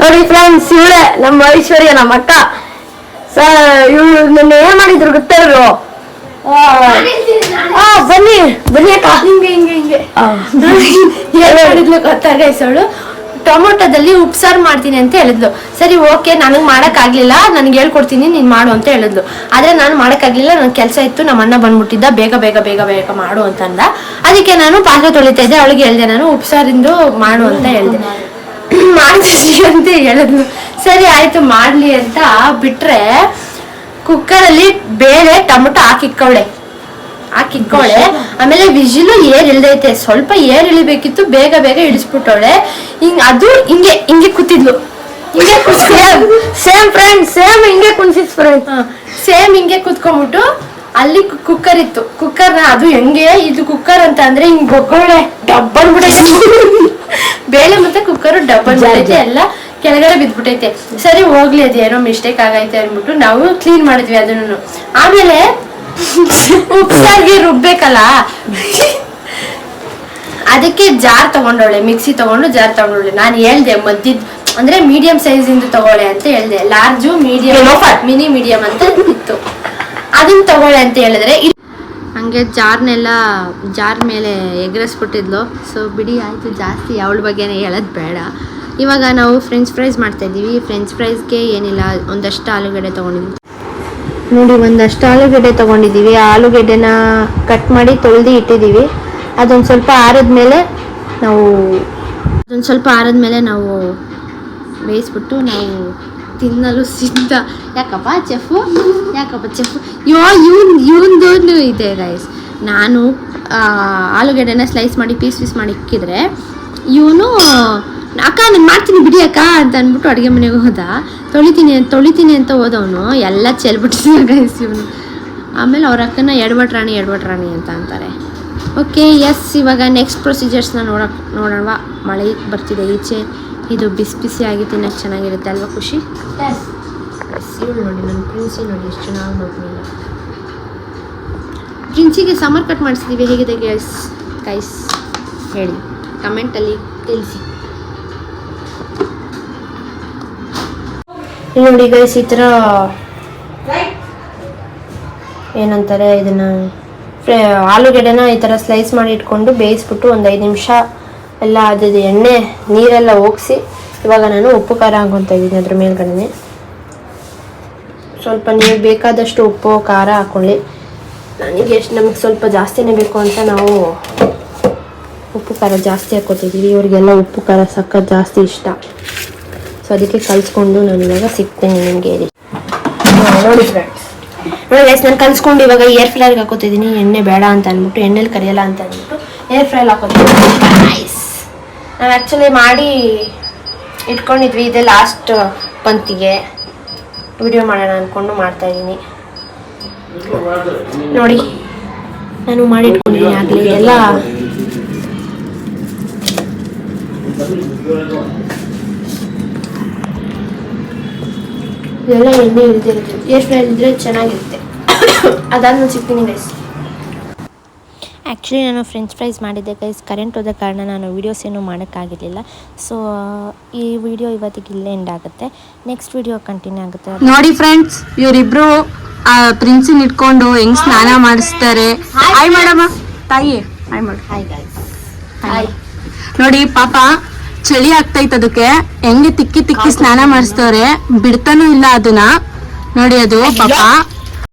ನೋಡಿ ಫ್ರೆಂಡ್ಸ್, ಇವಳೆ ನಮ್ಮ ಐಶ್ವರ್ಯ, ನಮ್ಮ ಅಕ್ಕ. ಇವಳು ನಿನ್ನೆ ಏನ್ ಮಾಡಿದ್ರು ಗೊತ್ತಾರು? ಬನ್ನಿ ಬನ್ನಿ ಅಕ್ಕ. ಹಿಂಗೆ ಹೇಳಿದ್ಲು ಗೊತ್ತಾ ಗೈಸ್, ಅವಳು ಟೊಮೊಟೊದಲ್ಲಿ ಉಪ್ಸಾರು ಮಾಡ್ತೀನಿ ಅಂತ ಹೇಳಿದ್ಲು. ಸರಿ ಓಕೆ, ನನಗೆ ಮಾಡೋಕ್ಕಾಗಲಿಲ್ಲ, ನನಗೆ ಹೇಳ್ಕೊಡ್ತೀನಿ ನೀನು ಮಾಡು ಅಂತ ಹೇಳಿದ್ಲು. ಆದರೆ ನಾನು ಮಾಡೋಕ್ಕಾಗಲಿಲ್ಲ, ನನ್ನ ಕೆಲಸ ಇತ್ತು, ನಮ್ಮ ಅಣ್ಣ ಬಂದ್ಬಿಟ್ಟಿದ್ದ, ಬೇಗ ಬೇಗ ಬೇಗ ಬೇಗ ಮಾಡು ಅಂತಂದ. ಅದಕ್ಕೆ ನಾನು ಪಾತ್ರೆ ತೊಳಿತಾ ಇದ್ದೆ, ಅವಳಿಗೆ ಹೇಳಿದೆ ನಾನು ಉಪ್ಸಾರಿಂದು ಮಾಡು ಅಂತ ಹೇಳಿದೆ. ಮಾಡ್ತೀನಿ ಅಂತ ಹೇಳಿದ್ಲು. ಸರಿ ಆಯಿತು ಮಾಡಲಿ ಅಂತ ಬಿಟ್ಟರೆ ಕುಕ್ಕರಲ್ಲಿ ಬೇಳೆ ಟೊಮೊಟೊ ಹಾಕಿಕ್ಕವಳೆ. ಆಮೇಲೆ ವಿಜಿಲು ಏರ್ ಇಳ್ದೈತೆ, ಸ್ವಲ್ಪ ಏರ್ ಇಳಿಬೇಕಿತ್ತು, ಬೇಗ ಬೇಗ ಇಳಿಸ್ಬಿಟ್ಟವಳೆ. ಅದು ಹಿಂಗೆ ಹಿಂಗೆ ಕೂತಿದ್ಲು, ಹಿಂಗೆ ಸೇಮ್ ಫ್ರೆಂಡ್, ಸೇಮ್ ಹಿಂಗೆ ಕುಣಿಸಿದ್ ಫ್ರೆಂಡ್, ಸೇಮ್ ಹಿಂಗೆ ಕೂತ್ಕೊಂಡ್ಬಿಟ್ಟು ಅಲ್ಲಿ ಕುಕ್ಕರ್ ಇತ್ತು. ಕುಕ್ಕರ್ನ ಅದು ಹೆಂಗೆ ಇದು ಕುಕ್ಕರ್ ಅಂತ ಅಂದ್ರೆ ಹಿಂಗ್ ಬೊಗ್ಗೋಳೆ ಡಬ್ಬಲ್ ಬಿಡೈತೆ. ಬೇಳೆ ಮತ್ತೆ ಕುಕ್ಕರ್ ಡಬ್ಬಲ್ ಬಿಡೈತೆ, ಎಲ್ಲ ಕೆಳಗಡೆ ಬಿದ್ಬಿಟ್ಟೈತೆ. ಸರಿ ಹೋಗ್ಲಿ, ಅದೇನೋ ಮಿಸ್ಟೇಕ್ ಆಗೈತೆ ಅಂದ್ಬಿಟ್ಟು ನಾವು ಕ್ಲೀನ್ ಮಾಡಿದ್ವಿ ಅದನ್ನು. ಆಮೇಲೆ ಉಪ್ಸಾರಿಗೆ ರುಬ್ಬೇಕಲ್ಲ, ಅದಕ್ಕೆ ಜಾರ್ ತಗೊಂಡವಳೆ, ಮಿಕ್ಸಿ ತಗೊಂಡು ಜಾರ್ ತಗೊಂಡವಳೆ. ನಾನು ಹೇಳ್ದೆ ಮದ್ದಿದ್ ಅಂದ್ರೆ ಮೀಡಿಯಂ ಸೈಜ್ ಇಂದು ತಗೊಳ್ಳೆ ಅಂತ ಹೇಳ್ದೆ. ಲಾರ್ಜು, ಮೀಡಿಯಂ, ಮಿನಿ ಮೀಡಿಯಂ ಅಂತ ಇತ್ತು, ಅದನ್ನ ತಗೊಳ್ಳೆ ಅಂತ ಹೇಳಿದ್ರೆ ಹಂಗೆ ಜಾರ್ ಮೇಲೆ ಎಗರಿಸ್ಬಿಟ್ಟಿದ್ಲು. ಸೊ ಬಿಡಿ ಆಯಿತು, ಜಾಸ್ತಿ ಅವಳ ಬಗ್ಗೆನೇ ಹೇಳೋದು ಬೇಡ. ಇವಾಗ ನಾವು ಫ್ರೆಂಚ್ ಫ್ರೈಸ್ ಮಾಡ್ತಾಯಿದ್ದೀವಿ. ಫ್ರೆಂಚ್ ಫ್ರೈಸ್ಗೆ ಏನಿಲ್ಲ, ಒಂದಷ್ಟು ಆಲೂಗಡ್ಡೆ ತೊಗೊಂಡಿದ್ವಿ. ನೋಡಿ, ಒಂದಷ್ಟು ಆಲೂಗಡ್ಡೆ ತೊಗೊಂಡಿದ್ದೀವಿ. ಆಲೂಗಡ್ಡೆನ ಕಟ್ ಮಾಡಿ ತೊಳೆದು ಇಟ್ಟಿದ್ದೀವಿ. ಅದೊಂದು ಸ್ವಲ್ಪ ಆರಿದ್ಮೇಲೆ ನಾವು ಬೇಯಿಸ್ಬಿಟ್ಟು ನಾವು ತಿನ್ನಲು ಸಿದ್ಧ. ಯಾಕಪ್ಪ ಚೆಫು ಇವೊಂದು ಇದೆ ಗೈಸ್. ನಾನು ಆಲೂಗಡ್ಡೆನ ಸ್ಲೈಸ್ ಮಾಡಿ ಪೀಸ್ ಮಾಡಿ ಇಕ್ಕಿದ್ರೆ ಇವನು ಅಕ್ಕ ನಾನು ಮಾಡ್ತೀನಿ ಬಿಡಿ ಅಕ್ಕ ಅಂತ ಅಂದ್ಬಿಟ್ಟು ಅಡುಗೆ ಮನೆಗೆ ಹೋದ. ತೊಳಿತೀನಿ ಅಂತ ಹೋದವನು ಎಲ್ಲ ಚೆಲ್ಬಿಟ್ಟಿದ್ದ ಗೈಸ್ ಇವನು. ಆಮೇಲೆ ಅವ್ರ ಅಕ್ಕನ ಎಡವಟ್ರಾಣಿ ಅಂತ ಅಂತಾರೆ. ಓಕೆ ಎಸ್, ಇವಾಗ ನೆಕ್ಸ್ಟ್ ಪ್ರೊಸೀಜರ್ಸ್ನ ನೋಡೋಣ. ಮಳೆ ಬರ್ತಿದೆ ಈಚೆ, ಇದು ಬಿಸಿ ಆಗಿ ತಿನ್ನೋಕ್ಕೆ ಚೆನ್ನಾಗಿರುತ್ತೆ ಅಲ್ವಾ ಖುಷಿ? ಇವಳು ನೋಡಿ, ನನ್ನ ಪ್ರಿನ್ಸಿ ನೋಡಿ ಎಷ್ಟು ಚೆನ್ನಾಗಿ ನೋಡ್ತಿಲ್ಲ. ಪ್ರಿನ್ಸಿಗೆ ಸಮರ್ ಕಟ್ ಮಾಡಿಸಿದ್ದೀವಿ. ಹೇಗಿದೆ ಗೈಸ್ ಹೇಳಿ, ಕಮೆಂಟಲ್ಲಿ ತಿಳಿಸಿ. ನೋಡಿ ಗೈಸ್, ಈ ಥರ ಏನಂತಾರೆ ಇದನ್ನು, ಆಲೂಗಡ್ಡೆನ ಈ ಥರ ಸ್ಲೈಸ್ ಮಾಡಿ ಇಟ್ಕೊಂಡು ಬೇಯಿಸ್ಬಿಟ್ಟು ಒಂದು 5 ನಿಮಿಷ ಎಲ್ಲ ಅದು ಎಣ್ಣೆ ನೀರೆಲ್ಲ ಹೋಗಿಸಿ ಇವಾಗ ನಾನು ಉಪ್ಪು ಖಾರ ಹಾಕ್ಕೊತಾ ಇದ್ದೀನಿ ಅದ್ರ ಮೇಲ್ಗಡೆ. ಸ್ವಲ್ಪ ನೀವು ಬೇಕಾದಷ್ಟು ಉಪ್ಪು ಖಾರ ಹಾಕ್ಕೊಳ್ಳಿ. ನಮಗೆ ಸ್ವಲ್ಪ ಜಾಸ್ತಿನೇ ಬೇಕು ಅಂತ ನಾವು ಉಪ್ಪು ಖಾರ ಜಾಸ್ತಿ ಹಾಕ್ಕೊತಿದ್ದೀವಿ. ಇವರಿಗೆಲ್ಲ ಉಪ್ಪು ಖಾರ ಸಖತ್ ಜಾಸ್ತಿ ಇಷ್ಟ. ಸೊ ಅದಕ್ಕೆ ಕಲಿಸ್ಕೊಂಡು ನಾನು ಇವಾಗ ಸಿಗ್ತೇನೆ ನಿಮಗೆ. ನೋಡಿ ಫ್ರೆಂಡ್ಸ್, ಗೈಸ್, ನಾನು ಕಲಿಸ್ಕೊಂಡು ಇವಾಗ ಏರ್ ಫ್ರೈಗೆ ಹಾಕೋತಿದ್ದೀನಿ. ಎಣ್ಣೆ ಬೇಡ ಅಂತ ಅಂದ್ಬಿಟ್ಟು, ಎಣ್ಣೆಲಿ ಕರಿಯಲ್ಲ ಅಂತ ಅಂದ್ಬಿಟ್ಟು ಏರ್ ಫ್ರೈಲಿ ಹಾಕೋತಿದ್ದೀನಿ. ನೈಸ್. ನಾವು ಆ್ಯಕ್ಚುಲಿ ಮಾಡಿ ಇಟ್ಕೊಂಡಿದ್ವಿ, ಇದೆ ಲಾಸ್ಟ್ ಪಂಕ್ತಿಗೆ ವಿಡಿಯೋ ಮಾಡೋಣ ಅಂದ್ಕೊಂಡು ಮಾಡ್ತಾಯಿದ್ದೀನಿ. ನೋಡಿ, ನಾನು ಮಾಡಿ ಇಟ್ಕೊಂಡಿದ್ದೀನಿ ಆಗಲೇ. ಎಲ್ಲ ಎಣ್ಣೆ ಇಳಿದಿರುತ್ತೆ. ಏರ್ ಫ್ರೈ ಇದ್ದರೆ ಚೆನ್ನಾಗಿರುತ್ತೆ. ಅದಾದ್ಮೇಲೆ ಸಿಗ್ತೀನಿ ಗೈಸ್. ಆ್ಯಕ್ಚುಲಿ ನಾನು ಫ್ರೆಂಚ್ ಫ್ರೈಸ್ ಮಾಡಿದ್ದೆ ಗೈಸ್. ಕರೆಂಟ್ ಹೋದ ಕಾರಣ ನಾನು ವೀಡಿಯೋಸ್ ಏನೂ ಮಾಡೋಕ್ಕಾಗಿರಲಿಲ್ಲ. ಸೊ ಈ ವಿಡಿಯೋ ಇವತ್ತಿಗೆ ಇಲ್ಲೇ ಎಂಡ್ ಆಗುತ್ತೆ. ನೆಕ್ಸ್ಟ್ ವಿಡಿಯೋ ಕಂಟಿನ್ಯೂ ಆಗುತ್ತೆ. ನೋಡಿ ಫ್ರೆಂಡ್ಸ್, ಇವರಿಬ್ರು ಪ್ರಿನ್ಸಿನ್ ಇಟ್ಕೊಂಡು ಹೆಂಗ್ ಸ್ನಾನ ಮಾಡಿಸ್ತಾರೆ. ಹಾಯ್ ಮಾಡಮ್ಮ ತಾಯಿ, ಹಾಯ್ ಮಾಡು. Hi guys, hi. ನೋಡಿ ಪಾಪ ಚಳಿ ಆಗ್ತೈತೆ, ಅದಕ್ಕೆ ಹೆಂಗೆ ತಿಕ್ಕಿ ಸ್ನಾನ ಮಾಡಿಸ್ತವ್ರೆ, ಬಿಡ್ತಾನೂ ಇಲ್ಲ ಅದನ್ನ. ನೋಡಿ ಅದು ಪಾಪ